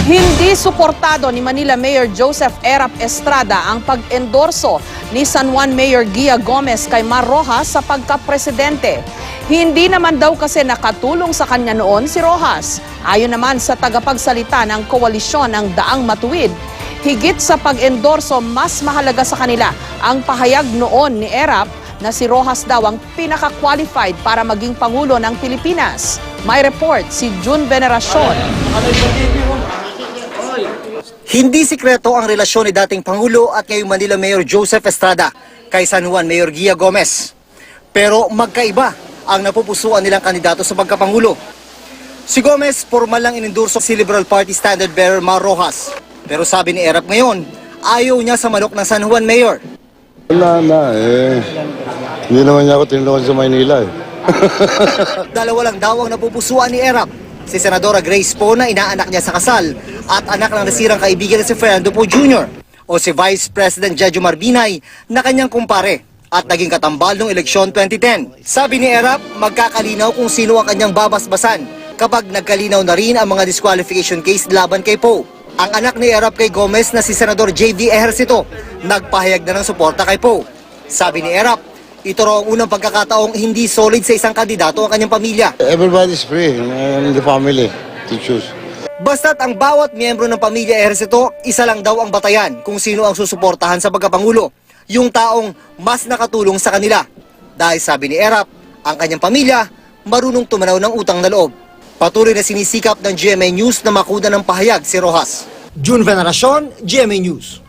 Hindi suportado ni Manila Mayor Joseph Erap Estrada ang pag-endorso ni San Juan Mayor Gia Gomez kay Mar Rojas sa pagkapresidente. Hindi naman daw kasi nakatulong sa kanya noon si Rojas. Ayon naman sa tagapagsalita ng koalisyon ng Daang Matuwid, higit sa pag-endorso, mas mahalaga sa kanila ang pahayag noon ni Erap na si Rojas daw ang pinaka-qualified para maging Pangulo ng Pilipinas. May report si June Veneracion. Hindi sikreto ang relasyon ni dating Pangulo at ngayong Manila Mayor Joseph Estrada kay San Juan Mayor Gia Gomez. Pero magkaiba ang napupusuan nilang kandidato sa pagkapangulo. Si Gomez, formal lang inendorso si Liberal Party Standard Bearer Mar Rojas. Pero sabi ni Erap ngayon, ayaw niya sa manok ng San Juan Mayor. Wala na Hindi naman niya ako tinulungan sa Maynila Dalawa lang daw ang napupusuan ni Erap. Si Senadora Grace Poe na inaanak niya sa kasal at anak ng nasirang kaibigan na si Fernando Poe Jr. o si Vice President Jejo Marbinay na kanyang kumpare at naging katambal noong eleksyon 2010. Sabi ni Erap, magkakalinaw kung sino ang kanyang babasbasan kapag nagkalinaw na rin ang mga disqualification case laban kay Poe. Ang anak ni Erap kay Gomez na si Senador J.V. Ejercito nagpahayag na ng suporta kay Poe. Sabi ni Erap, ito raw ang unang pagkakataong hindi solid sa isang kandidato ang kanyang pamilya. Everybody's free in the family to choose. Basta't ang bawat miyembro ng pamilya Ejercito, isa lang daw ang batayan kung sino ang susuportahan sa pagkapangulo. Yung taong mas nakatulong sa kanila. Dahil sabi ni Erap, ang kanyang pamilya marunong tumanaw ng utang na loob. Patuloy na sinisikap ng GMA News na makuha ng pahayag si Rojas. June Veneracion, GMA News.